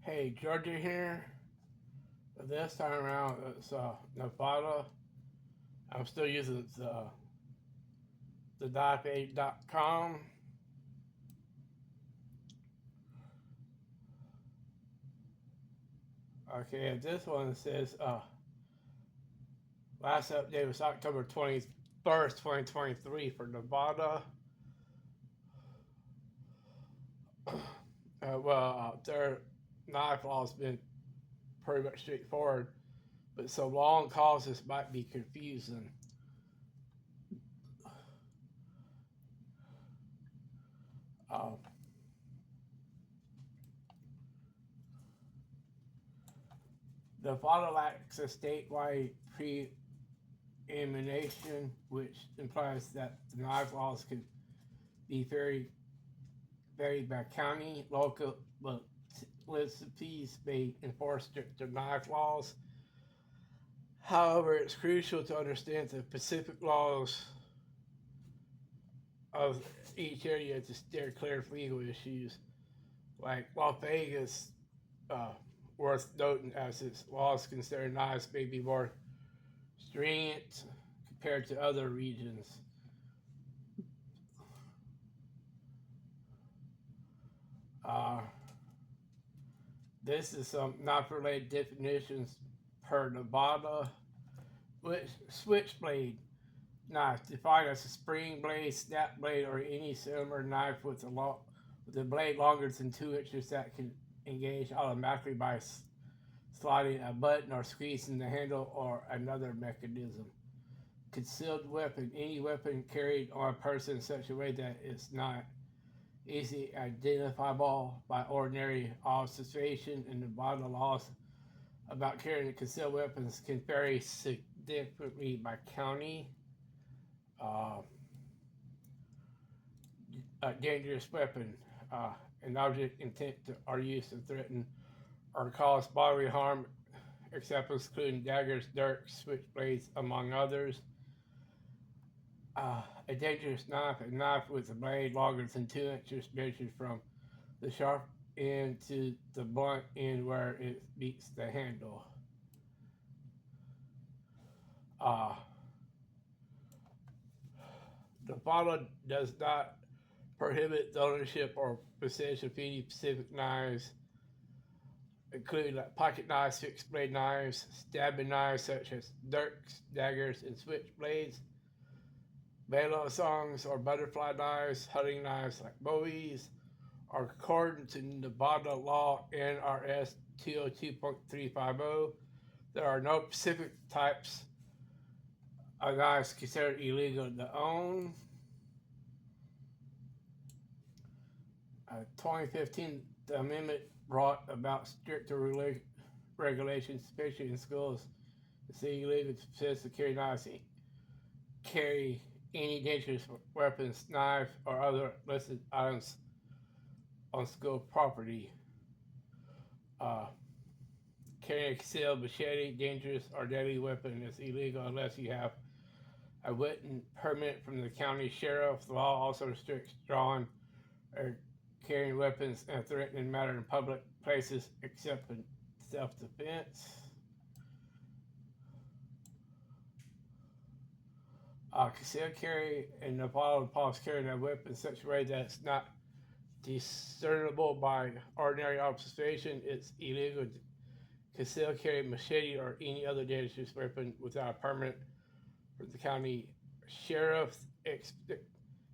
Hey, Georgia here. This time around, it's Nevada. I'm still using the dive8.com. Okay, this one says last update was October 21st, 2023 for Nevada. Their knife law has been pretty much straightforward, but so long causes might be confusing. Uh, Nevada lacks a statewide preemination, which implies that the knife laws can be varied by county. Local municipalities may enforce stricter knife laws. However, it's crucial to understand the specific laws of each area to steer clear of legal issues. Like Las Vegas, uh, worth noting as its laws consider knives may be more stringent compared to other regions. Uh, this is some knife related definitions per Nevada. Switchblade knife defined as a spring blade, snap blade, or any similar knife with a blade longer than 2 inches that can engage automatically by sliding a button or squeezing the handle or another mechanism. Concealed weapon, any weapon carried on a person in such a way that it's not easily identifiable by ordinary observation, and the bottom laws about carrying concealed weapons can vary significantly by county. Uh, a dangerous weapon, an object intent to, or used to threaten or cause bodily harm, examples including daggers, dirks, switchblades, among others. A dangerous knife, a knife with a blade longer than 2 inches, measured from the sharp end to the blunt end where it meets the handle. Uh, the follow does not prohibit the ownership or possession of any specific knives, including like pocket knives, fixed blade knives, stabbing knives such as dirks, daggers, and switchblades, balo songs or butterfly knives, hunting knives like bowies, are according to Nevada law NRS 202.350. There are no specific types of knives considered illegal to own. 2015, the amendment brought about stricter regulations, especially in schools. It's illegal to possess or carry knives, carry any dangerous weapons, knife, or other listed items on school property. Uh, Carrying a concealed machete, dangerous, or deadly weapon is illegal unless you have a written permit from the county sheriff. The law also restricts drawing or carrying weapons in a threatening manner in public places except in self-defense. Concealed carry in Nevada involves carrying a weapon in such a way that it's not discernible by ordinary observation. It's illegal to conceal carry a machete or any other dangerous weapon without a permit from the county sheriff.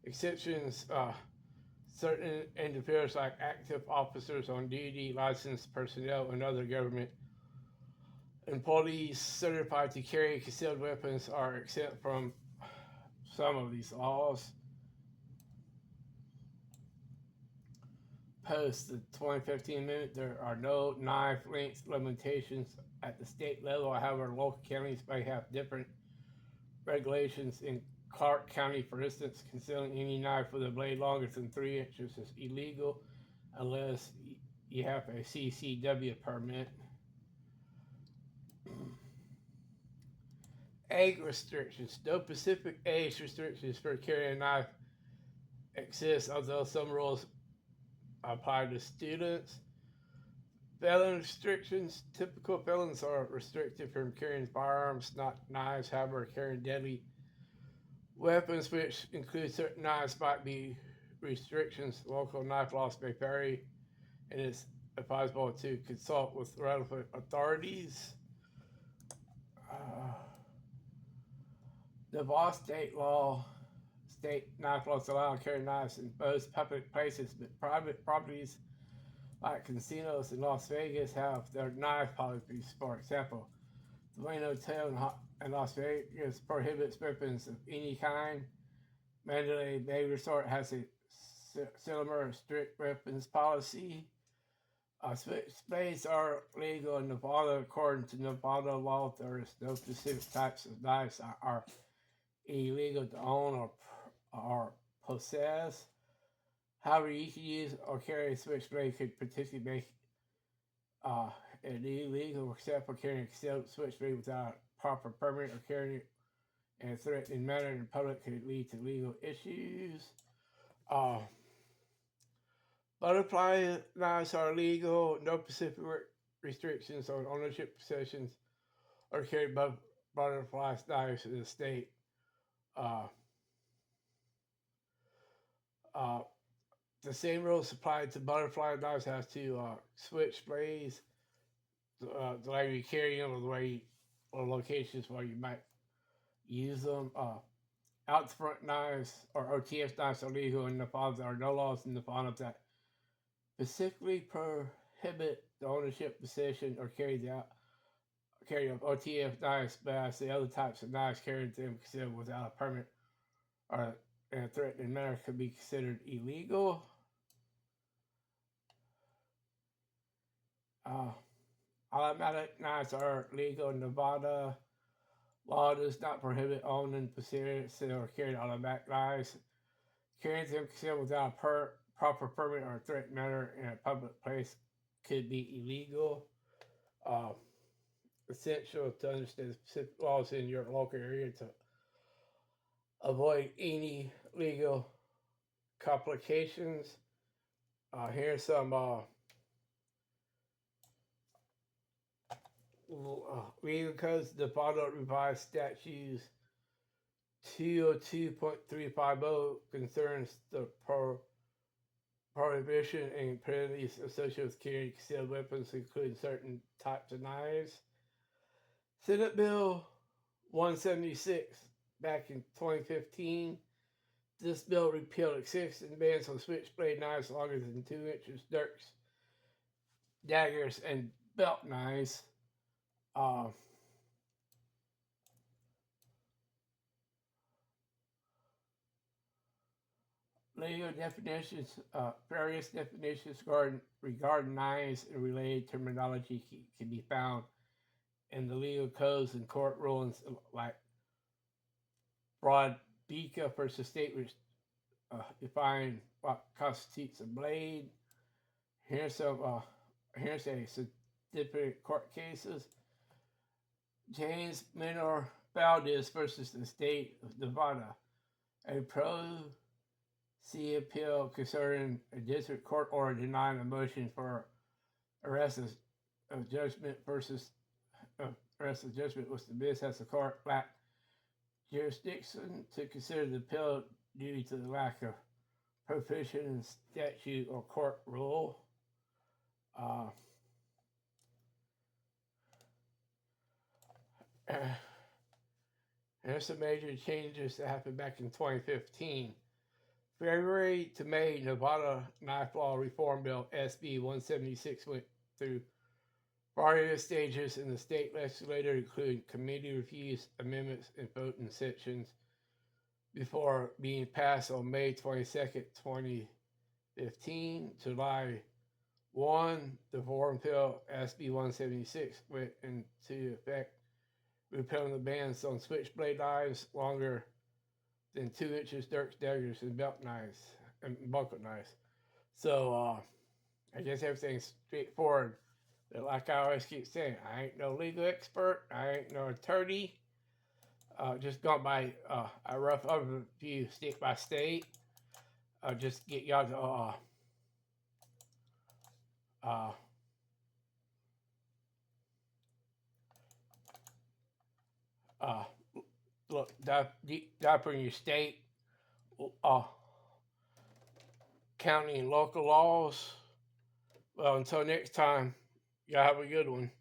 Exceptions, certain individuals like active officers on duty, licensed personnel, and other government employees certified to carry concealed weapons are exempt from some of these laws. Post the 2015 amendment, there are no knife length limitations at the state level. However, local counties may have different regulations. In Clark County, for instance, concealing any knife with a blade longer than 3 inches is illegal unless you have a CCW permit. Age restrictions. No specific age restrictions for carrying a knife exist, although some rules apply to students. Felon restrictions. Typical felons are restricted from carrying firearms, not knives, however, carrying deadly weapons, which include certain knives, might be restrictions. Local knife laws may vary, and it's advisable to consult with relevant authorities. Uh, Nevada state knife laws allow carry knives in most public places, but private properties like casinos in Las Vegas have their knife policies. For example, the Wayne Hotel in Las Vegas prohibits weapons of any kind. Mandalay Bay Resort has a similar strict weapons policy. Switchblades are legal in Nevada. According to Nevada law, there is no specific types of knives that are illegal to own or possess. However, you can use or carry a switchblade could potentially make it illegal, except for carrying a concealed switchblade without a proper permit, or carrying it in a threatening manner in public could lead to legal issues. Uh, Butterfly knives are legal. No specific restrictions on ownership, possessions, or carry butterfly knives in the state. Uh, uh, the same rules apply to butterfly knives as to switchblades. The way you carry them, or the way or locations where you might use them. Out front knives or OTF knives are legal in Nevada. There are no laws in Nevada that specifically prohibit the ownership, possession, or carry of OTF knives, but as the other types of knives carried them considered without a permit or in a threatening manner could be considered illegal. Uh, Automatic knives are legal in Nevada. Law does not prohibit owning, possessing, or carrying automatic knives. Carrying them concealed without a proper permit or a threatened manner in a public place could be illegal. Uh, Essential to understand the specific laws in your local area to avoid any legal complications. Here's some legal codes. The Nevada Revised Statutes 202.350 concerns the prohibition and penalties associated with carrying concealed weapons, including certain types of knives. Senate Bill 176 back in 2015. This bill repealed existing bans on switchblade knives longer than 2 inches, dirks, daggers, and belt knives. Legal definitions, various definitions regarding knives and related terminology can be found in the legal codes and court rulings, like Broadbeaka versus State, which define what constitutes a blade. Here's a certificate court cases. James Minor Valdez versus the State of Nevada, a pro se appeal concerning a district court order denying a motion for arrest of judgment versus arrest of judgment was dismissed as the court lacked jurisdiction to consider the appeal due to the lack of provision in statute or court rule. There's some major changes that happened back in 2015. February to May, Nevada Knife Law Reform Bill SB 176 went through various stages in the state legislature, including committee reviews, amendments, and voting sections, before being passed on May 22nd, 2015. July 1, the Reform Bill SB 176 went into effect, repealing the bans on switchblade knives longer than 2 inches, dirks, daggers, and belt knives and bucket knives. So I guess everything's straightforward. But like I always keep saying, I ain't no legal expert. I ain't no attorney. Just gone by a rough overview, state by state. Just get y'all to Uh, look, diaper in your state, uh, county, and local laws. Well, until next time, y'all have a good one.